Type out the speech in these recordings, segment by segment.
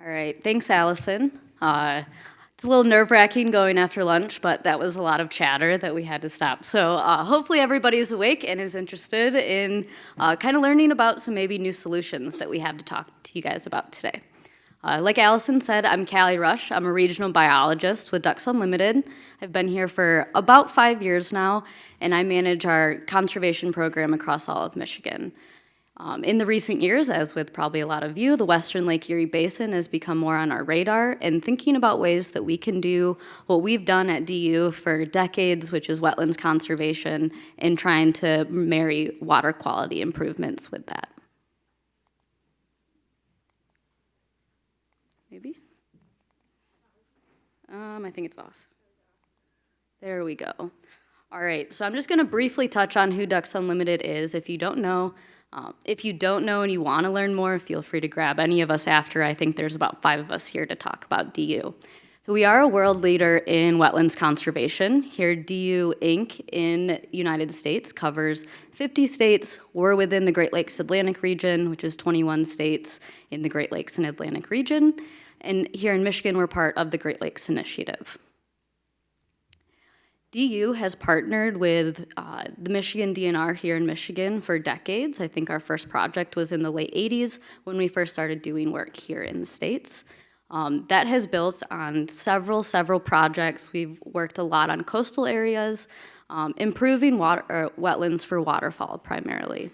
All right, thanks, Allison. It's a little nerve-wracking going after lunch, but that was a lot of chatter that we had to stop. So hopefully everybody's awake and is interested in kind of learning about some maybe new solutions that we have to talk to you guys about today. Like Allison said, I'm Callie Rush. I'm a regional biologist with Ducks Unlimited. I've been here for about 5 years now, and I manage our conservation program across all of Michigan. In the recent years, as with probably a lot of you, the Western Lake Erie Basin has become more on our radar, and thinking about ways that we can do what we've done at DU for decades, which is wetlands conservation, and trying to marry water quality improvements with that. Maybe? I think it's off. There we go. All right, so I'm just going to briefly touch on who Ducks Unlimited is. If you don't know and you want to learn more, feel free to grab any of us after. I think there's about 5 of us here to talk about DU. So we are a world leader in wetlands conservation. Here, DU Inc. in the United States covers 50 states. We're within the Great Lakes Atlantic region, which is 21 states in the Great Lakes and Atlantic region. And here in Michigan, we're part of the Great Lakes Initiative. DU has partnered with the Michigan DNR here in Michigan for decades. I think our first project was in the late 80s when we first started doing work here in the States. That has built on several projects. We've worked a lot on coastal areas, improving wetlands for waterfowl primarily.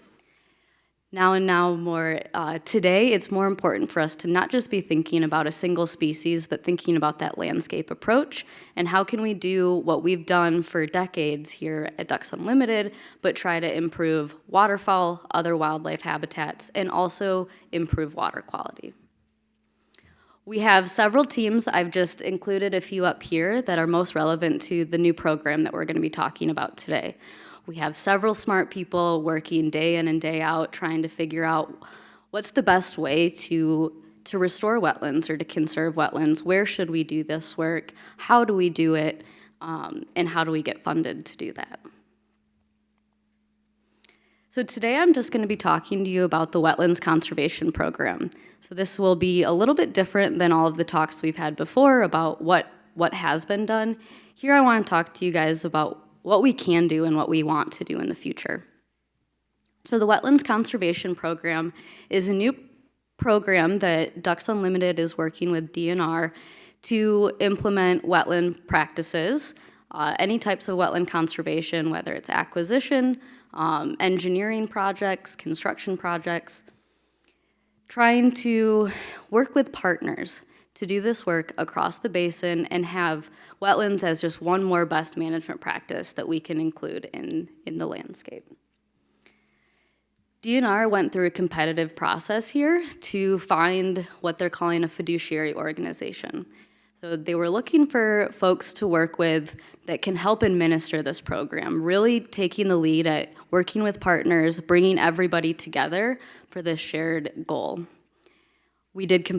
Today, it's more important for us to not just be thinking about a single species, but thinking about that landscape approach and how can we do what we've done for decades here at Ducks Unlimited, but try to improve waterfowl, other wildlife habitats, and also improve water quality. We have several teams. I've just included a few up here that are most relevant to the new program that we're going to be talking about today. We have several smart people working day in and day out trying to figure out what's the best way to restore wetlands or to conserve wetlands. Where should we do this work? How do we do it? And how do we get funded to do that? So today I'm just going to be talking to you about the Wetlands Conservation Program. So this will be a little bit different than all of the talks we've had before about what has been done. Here I want to talk to you guys about what we can do and what we want to do in the future. So the Wetlands Conservation Program is a new program that Ducks Unlimited is working with DNR to implement wetland practices, any types of wetland conservation, whether it's acquisition, engineering projects, construction projects, trying to work with partners to do this work across the basin and have wetlands as just one more best management practice that we can include in the landscape. DNR went through a competitive process here to find what they're calling a fiduciary organization. So they were looking for folks to work with that can help administer this program, really taking the lead at working with partners, bringing everybody together for this shared goal. We did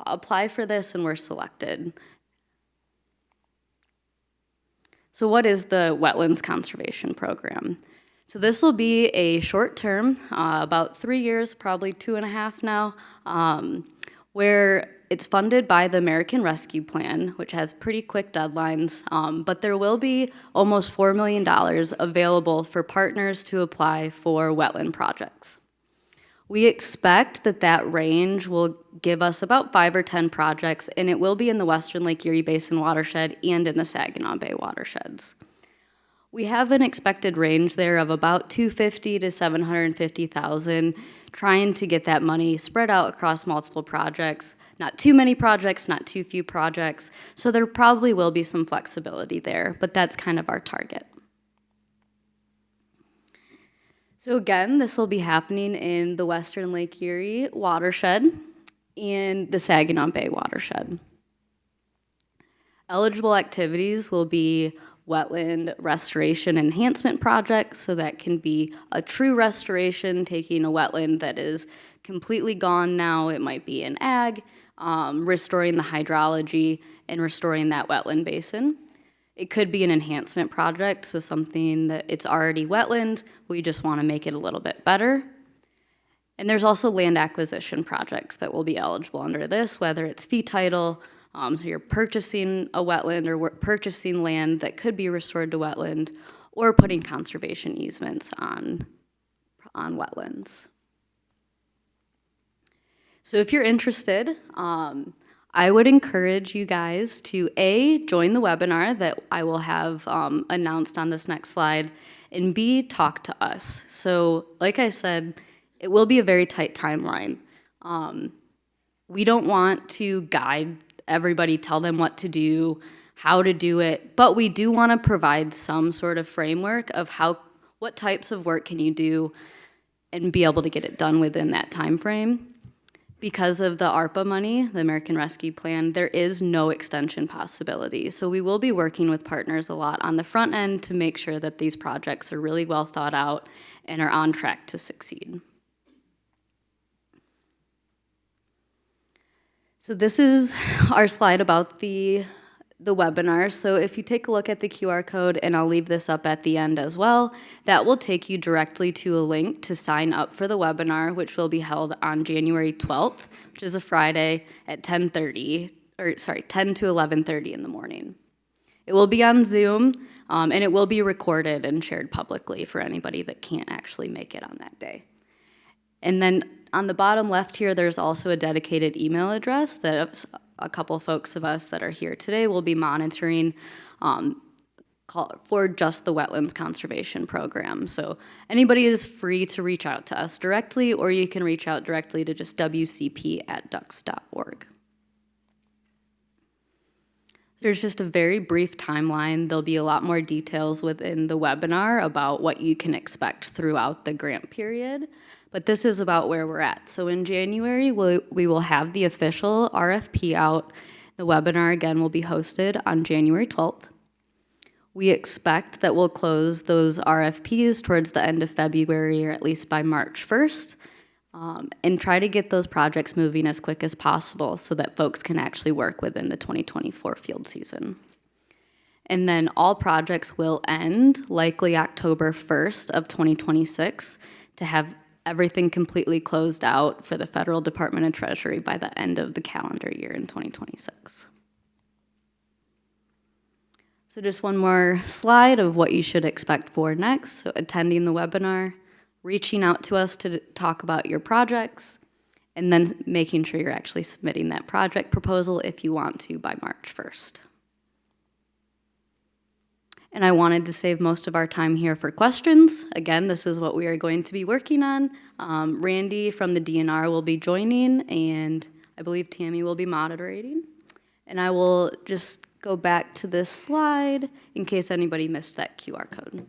apply for this and were selected. So what is the Wetlands Conservation Program? So this will be a short term, about 3 years, probably 2.5 now, where it's funded by the American Rescue Plan, which has pretty quick deadlines, but there will be almost $4 million available for partners to apply for wetland projects. We expect that range will give us about 5 or 10 projects, and it will be in the Western Lake Erie Basin watershed and in the Saginaw Bay watersheds. We have an expected range there of about $250,000 to $750,000, trying to get that money spread out across multiple projects. Not too many projects, not too few projects, so there probably will be some flexibility there, but that's kind of our target. So again, this will be happening in the Western Lake Erie watershed and the Saginaw Bay watershed. Eligible activities will be wetland restoration enhancement projects, so that can be a true restoration, taking a wetland that is completely gone now. It might be an ag, restoring the hydrology and restoring that wetland basin. It could be an enhancement project, so something that it's already wetland, we just want to make it a little bit better. And there's also land acquisition projects that will be eligible under this, whether it's fee title, so you're purchasing a wetland or purchasing land that could be restored to wetland, or putting conservation easements on wetlands. So if you're interested, I would encourage you guys to A, join the webinar that I will have announced on this next slide, and B, talk to us. So like I said, it will be a very tight timeline. We don't want to guide everybody, tell them what to do, how to do it, but we do want to provide some sort of framework of what types of work can you do and be able to get it done within that time frame. Because of the ARPA money, the American Rescue Plan, there is no extension possibility. So we will be working with partners a lot on the front end to make sure that these projects are really well thought out and are on track to succeed. So this is our slide about the webinar. So if you take a look at the QR code, and I'll leave this up at the end as well, that will take you directly to a link to sign up for the webinar, which will be held on January 12th, which is a Friday at 10 to 11:30 in the morning. It will be on Zoom, and it will be recorded and shared publicly for anybody that can't actually make it on that day. And then on the bottom left here, there's also a dedicated email address that a couple folks of us that are here today will be monitoring for just the Wetlands Conservation Program. So anybody is free to reach out to us directly, or you can reach out directly to just wcp@ducks.org. There's just a very brief timeline. There'll be a lot more details within the webinar about what you can expect throughout the grant period. But this is about where we're at. So in January, we will have the official RFP out. The webinar, again, will be hosted on January 12th. We expect that we'll close those RFPs towards the end of February, or at least by March 1st, and try to get those projects moving as quick as possible so that folks can actually work within the 2024 field season. And then all projects will end likely October 1st of 2026 to have everything completely closed out for the Federal Department of Treasury by the end of the calendar year in 2026. So just one more slide of what you should expect for next. So attending the webinar, reaching out to us to talk about your projects, and then making sure you're actually submitting that project proposal if you want to by March 1st. And I wanted to save most of our time here for questions. Again, this is what we are going to be working on. Randy from the DNR will be joining, and I believe Tammy will be moderating. And I will just go back to this slide in case anybody missed that QR code.